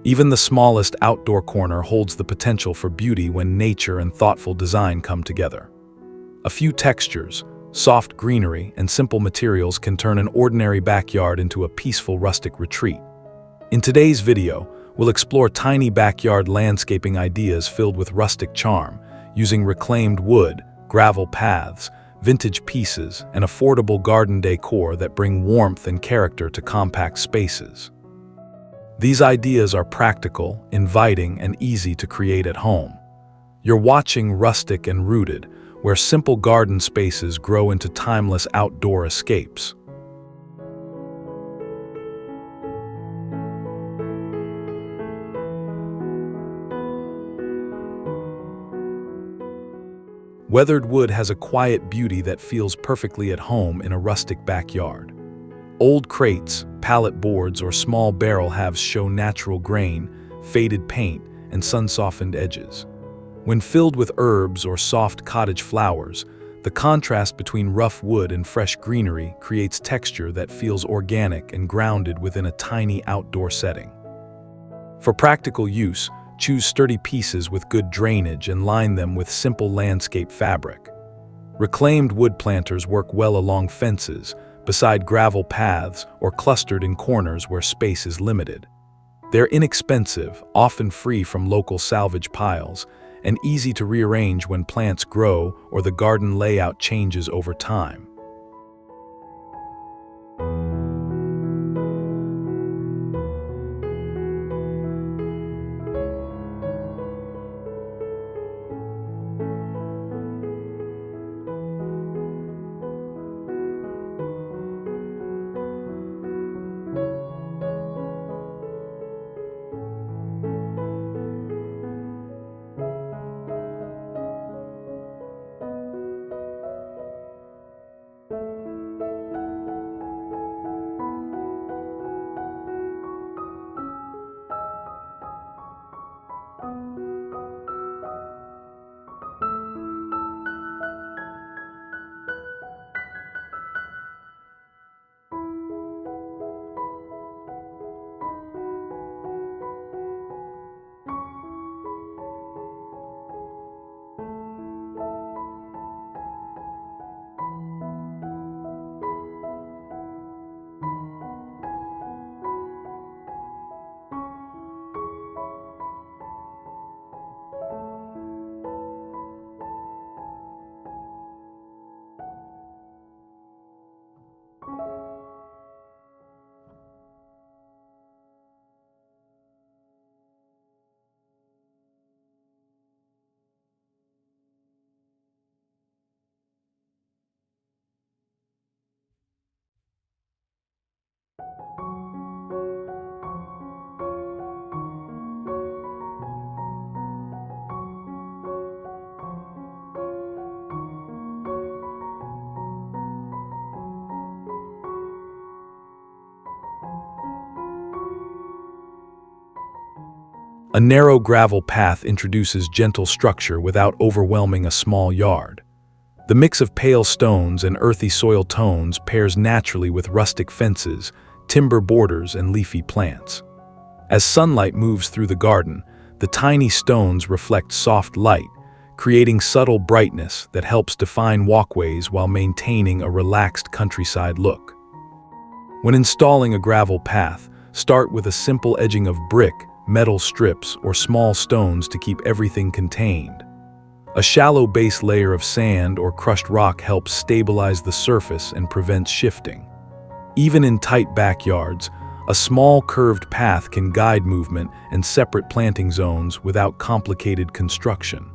Even the smallest outdoor corner holds the potential for beauty when nature and thoughtful design come together. A few textures, soft greenery, and simple materials can turn an ordinary backyard into a peaceful rustic retreat. In today's video, we'll explore tiny backyard landscaping ideas filled with rustic charm, using reclaimed wood, gravel paths, vintage pieces, and affordable garden decor that bring warmth and character to compact spaces. These ideas are practical, inviting, and easy to create at home. You're watching Rustic and Rooted, where simple garden spaces grow into timeless outdoor escapes. Weathered wood has a quiet beauty that feels perfectly at home in a rustic backyard. Old crates, pallet boards, or small barrel halves show natural grain, faded paint, and sun-softened edges. When filled with herbs or soft cottage flowers, the contrast between rough wood and fresh greenery creates texture that feels organic and grounded within a tiny outdoor setting. For practical use, choose sturdy pieces with good drainage and line them with simple landscape fabric. Reclaimed wood planters work well along fences, beside gravel paths, or clustered in corners where space is limited. They're inexpensive, often free from local salvage piles, and easy to rearrange when plants grow or the garden layout changes over time. A narrow gravel path introduces gentle structure without overwhelming a small yard. The mix of pale stones and earthy soil tones pairs naturally with rustic fences, timber borders, and leafy plants. As sunlight moves through the garden, the tiny stones reflect soft light, creating subtle brightness that helps define walkways while maintaining a relaxed countryside look. When installing a gravel path, start with a simple edging of brick, metal strips, or small stones to keep everything contained. A shallow base layer of sand or crushed rock helps stabilize the surface and prevents shifting. Even in tight backyards, a small curved path can guide movement and separate planting zones without complicated construction.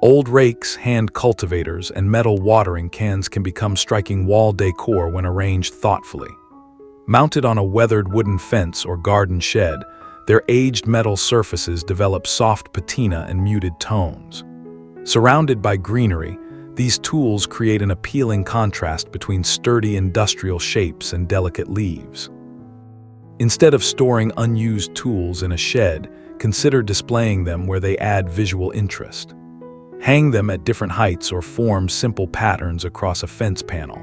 Old rakes, hand cultivators, and metal watering cans can become striking wall decor when arranged thoughtfully. Mounted on a weathered wooden fence or garden shed, their aged metal surfaces develop soft patina and muted tones. Surrounded by greenery, these tools create an appealing contrast between sturdy industrial shapes and delicate leaves. Instead of storing unused tools in a shed, consider displaying them where they add visual interest. Hang them at different heights or form simple patterns across a fence panel.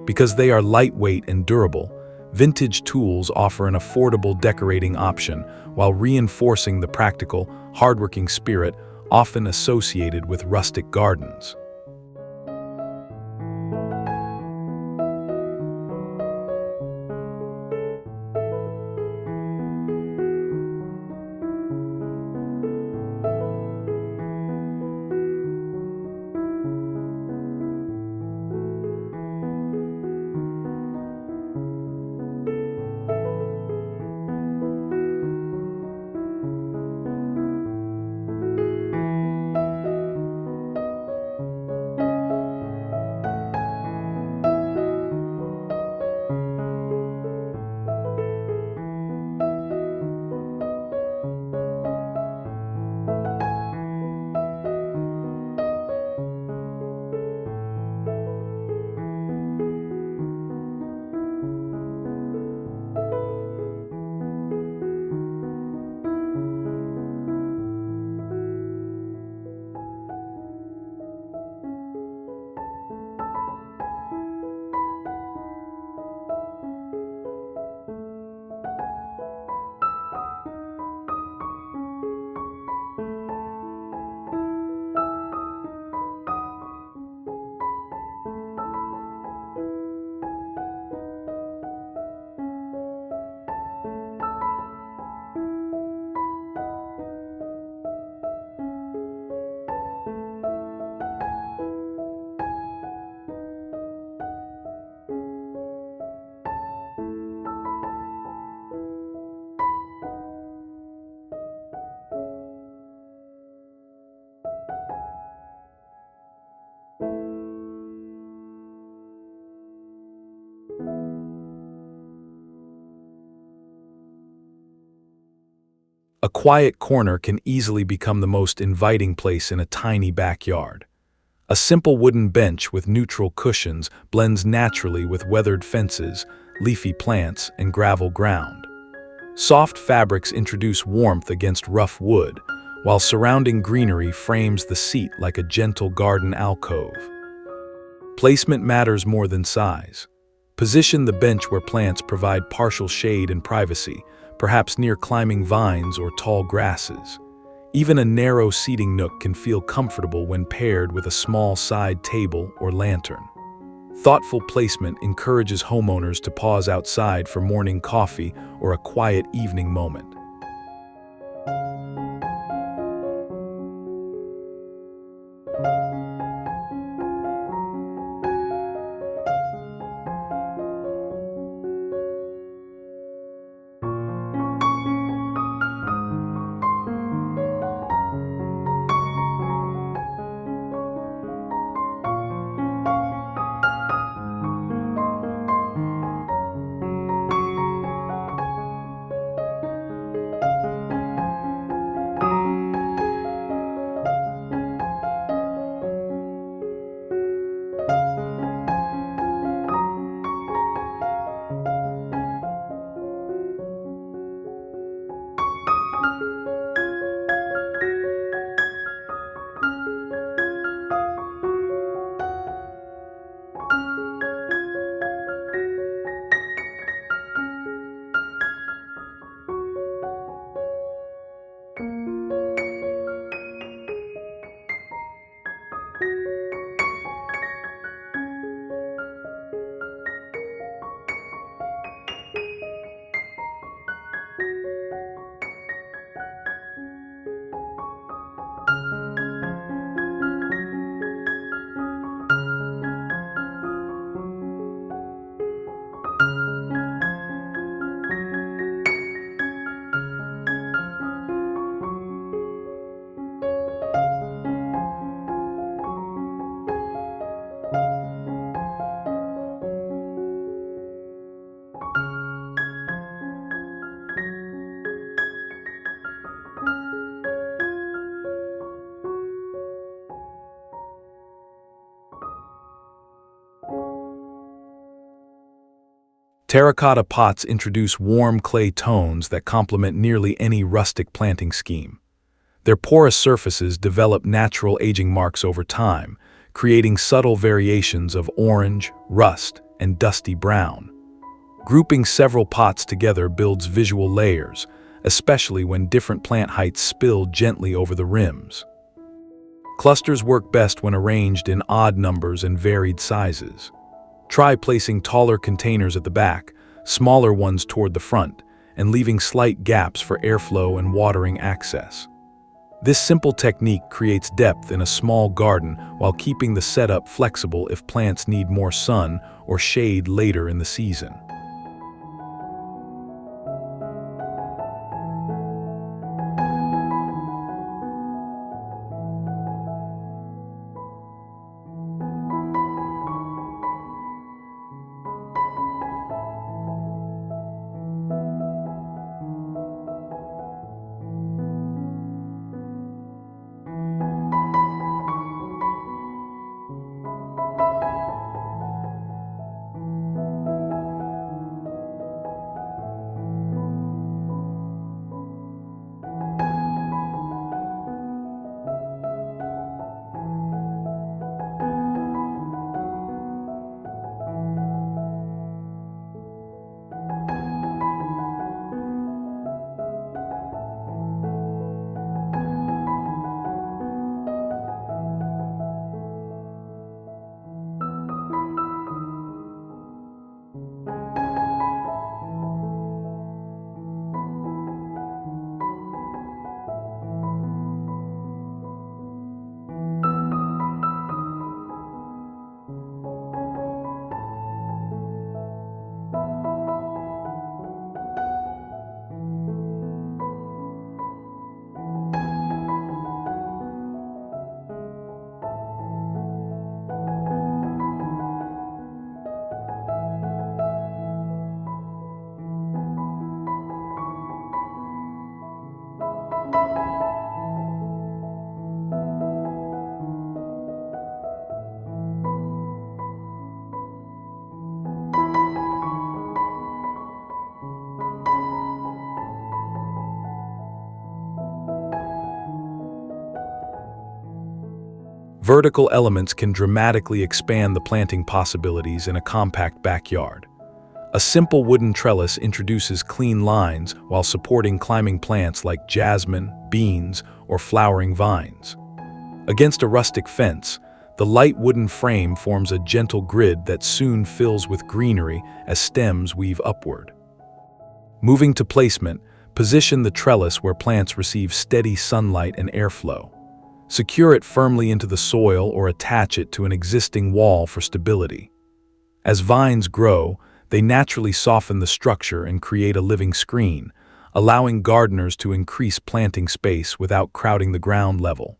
Because they are lightweight and durable, vintage tools offer an affordable decorating option while reinforcing the practical, hardworking spirit often associated with rustic gardens. A quiet corner can easily become the most inviting place in a tiny backyard. A simple wooden bench with neutral cushions blends naturally with weathered fences, leafy plants, and gravel ground. Soft fabrics introduce warmth against rough wood, while surrounding greenery frames the seat like a gentle garden alcove. Placement matters more than size. Position the bench where plants provide partial shade and privacy, perhaps near climbing vines or tall grasses. Even a narrow seating nook can feel comfortable when paired with a small side table or lantern. Thoughtful placement encourages homeowners to pause outside for morning coffee or a quiet evening moment. Terracotta pots introduce warm clay tones that complement nearly any rustic planting scheme. Their porous surfaces develop natural aging marks over time, creating subtle variations of orange, rust, and dusty brown. Grouping several pots together builds visual layers, especially when different plant heights spill gently over the rims. Clusters work best when arranged in odd numbers and varied sizes. Try placing taller containers at the back, smaller ones toward the front, and leaving slight gaps for airflow and watering access. This simple technique creates depth in a small garden while keeping the setup flexible if plants need more sun or shade later in the season. Vertical elements can dramatically expand the planting possibilities in a compact backyard. A simple wooden trellis introduces clean lines while supporting climbing plants like jasmine, beans, or flowering vines. Against a rustic fence, the light wooden frame forms a gentle grid that soon fills with greenery as stems weave upward. Moving to placement, position the trellis where plants receive steady sunlight and airflow. Secure it firmly into the soil or attach it to an existing wall for stability. As vines grow, they naturally soften the structure and create a living screen, allowing gardeners to increase planting space without crowding the ground level.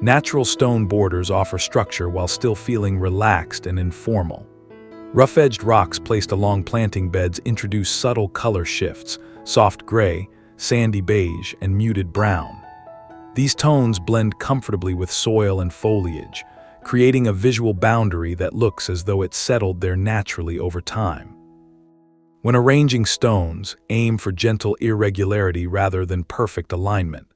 Natural stone borders offer structure while still feeling relaxed and informal. Rough-edged rocks placed along planting beds introduce subtle color shifts: soft gray, sandy beige, and muted brown. These tones blend comfortably with soil and foliage, creating a visual boundary that looks as though it settled there naturally over time. When arranging stones, aim for gentle irregularity rather than perfect alignment.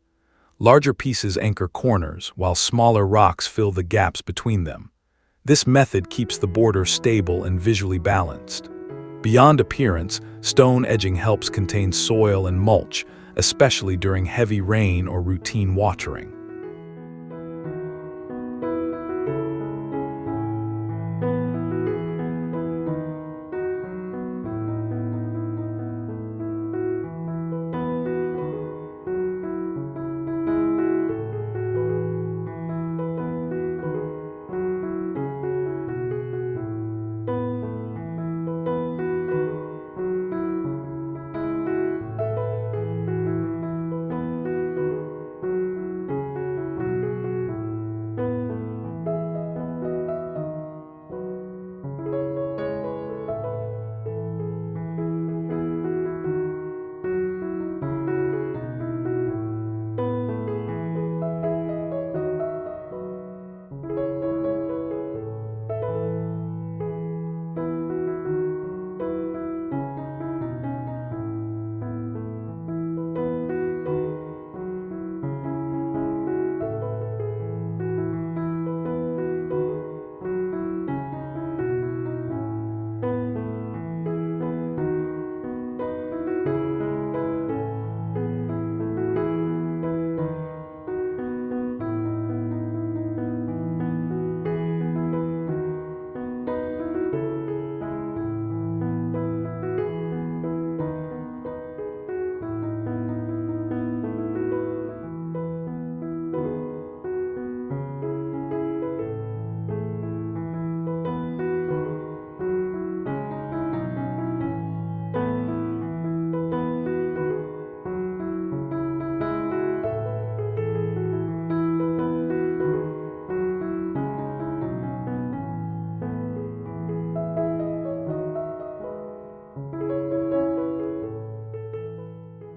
Larger pieces anchor corners, while smaller rocks fill the gaps between them. This method keeps the border stable and visually balanced. Beyond appearance, stone edging helps contain soil and mulch, especially during heavy rain or routine watering.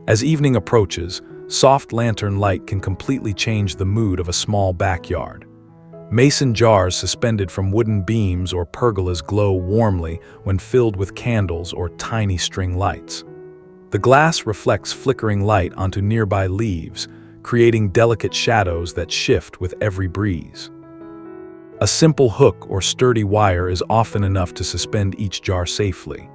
As evening approaches, soft lantern light can completely change the mood of a small backyard. Mason jars suspended from wooden beams or pergolas glow warmly when filled with candles or tiny string lights. The glass reflects flickering light onto nearby leaves, creating delicate shadows that shift with every breeze. A simple hook or sturdy wire is often enough to suspend each jar safely.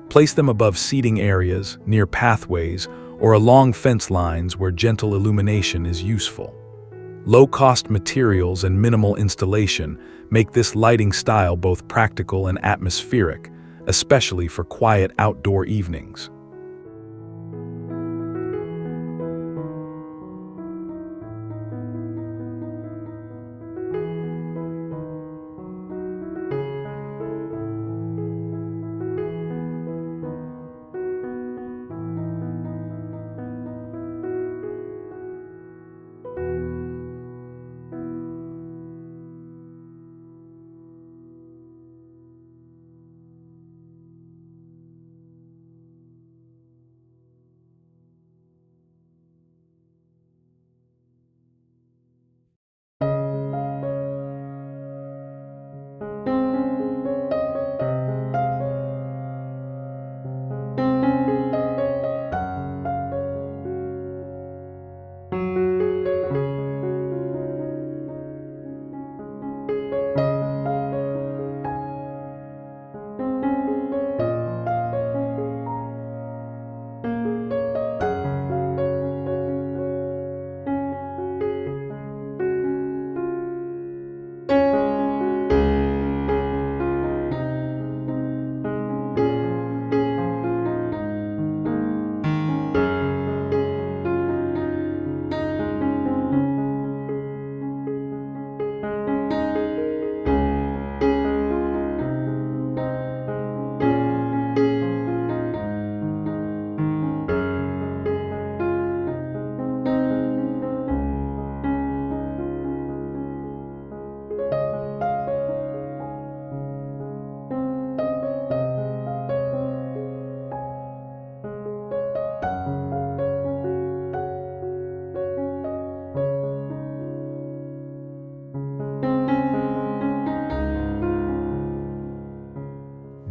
Place them above seating areas, near pathways, or along fence lines where gentle illumination is useful. Low-cost materials and minimal installation make this lighting style both practical and atmospheric, especially for quiet outdoor evenings.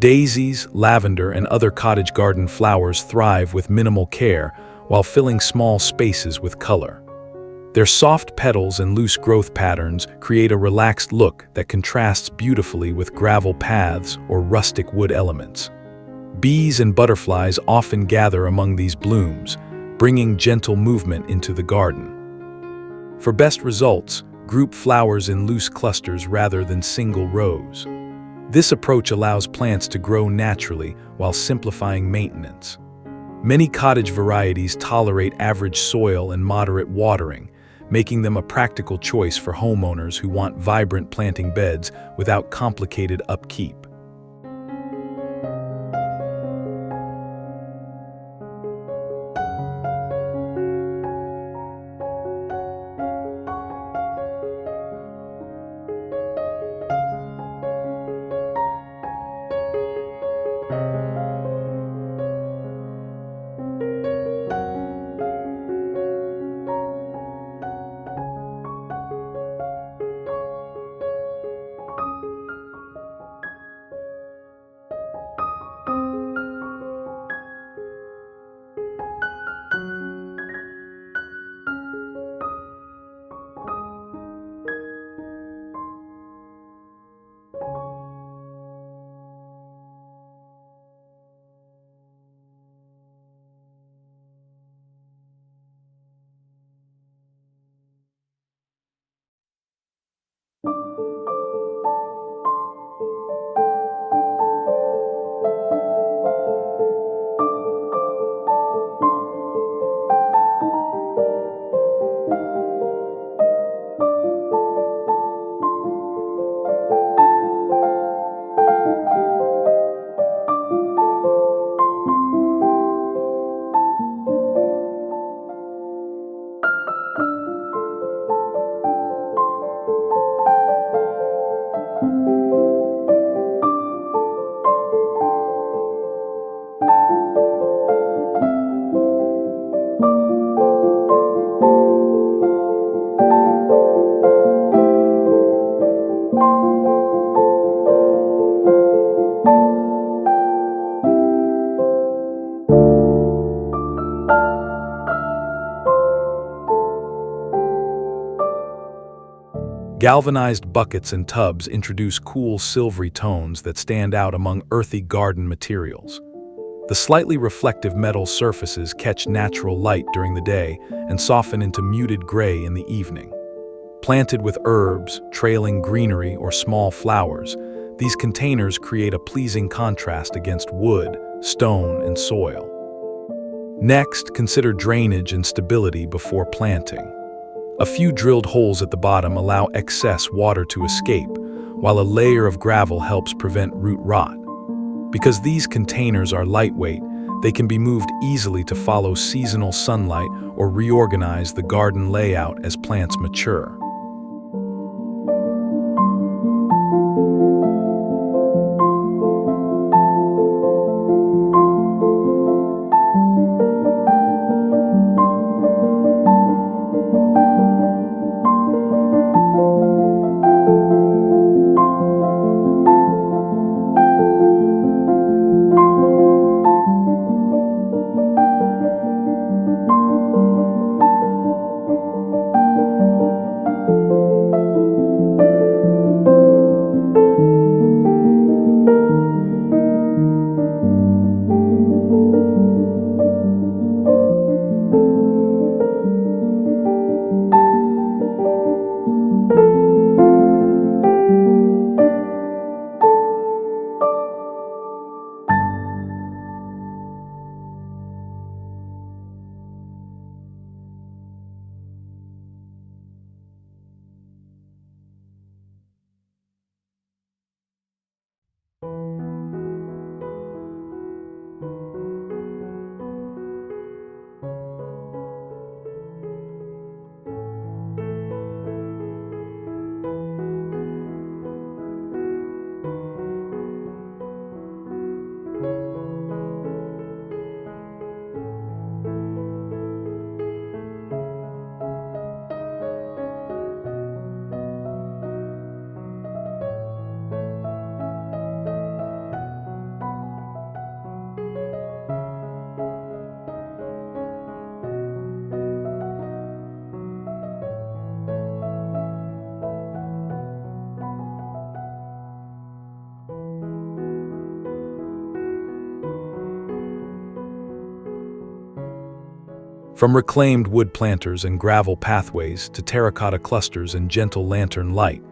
Daisies, lavender, and other cottage garden flowers thrive with minimal care while filling small spaces with color. Their soft petals and loose growth patterns create a relaxed look that contrasts beautifully with gravel paths or rustic wood elements. Bees and butterflies often gather among these blooms, bringing gentle movement into the garden. For best results, group flowers in loose clusters rather than single rows. This approach allows plants to grow naturally while simplifying maintenance. Many cottage varieties tolerate average soil and moderate watering, making them a practical choice for homeowners who want vibrant planting beds without complicated upkeep. Galvanized buckets and tubs introduce cool silvery tones that stand out among earthy garden materials. The slightly reflective metal surfaces catch natural light during the day and soften into muted gray in the evening. Planted with herbs, trailing greenery, or small flowers, these containers create a pleasing contrast against wood, stone, and soil. Next, consider drainage and stability before planting. A few drilled holes at the bottom allow excess water to escape, while a layer of gravel helps prevent root rot. Because these containers are lightweight, they can be moved easily to follow seasonal sunlight or reorganize the garden layout as plants mature. From reclaimed wood planters and gravel pathways to terracotta clusters and gentle lantern light,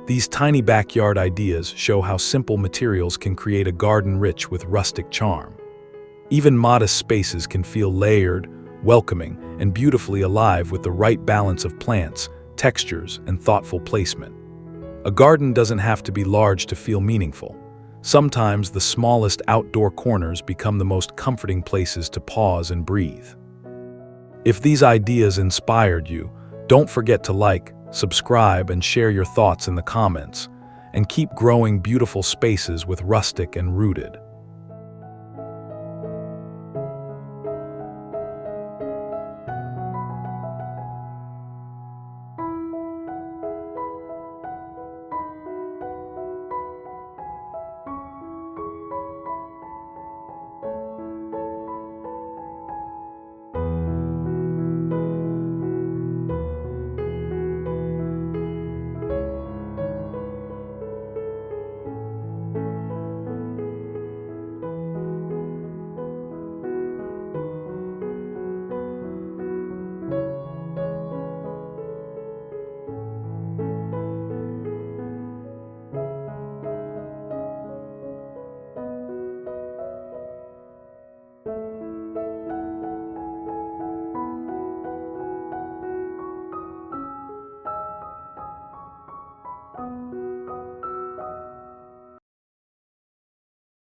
these tiny backyard ideas show how simple materials can create a garden rich with rustic charm. Even modest spaces can feel layered, welcoming, and beautifully alive with the right balance of plants, textures, and thoughtful placement. A garden doesn't have to be large to feel meaningful. Sometimes the smallest outdoor corners become the most comforting places to pause and breathe. If these ideas inspired you, don't forget to like, subscribe, and share your thoughts in the comments, and keep growing beautiful spaces with Rustic and Rooted.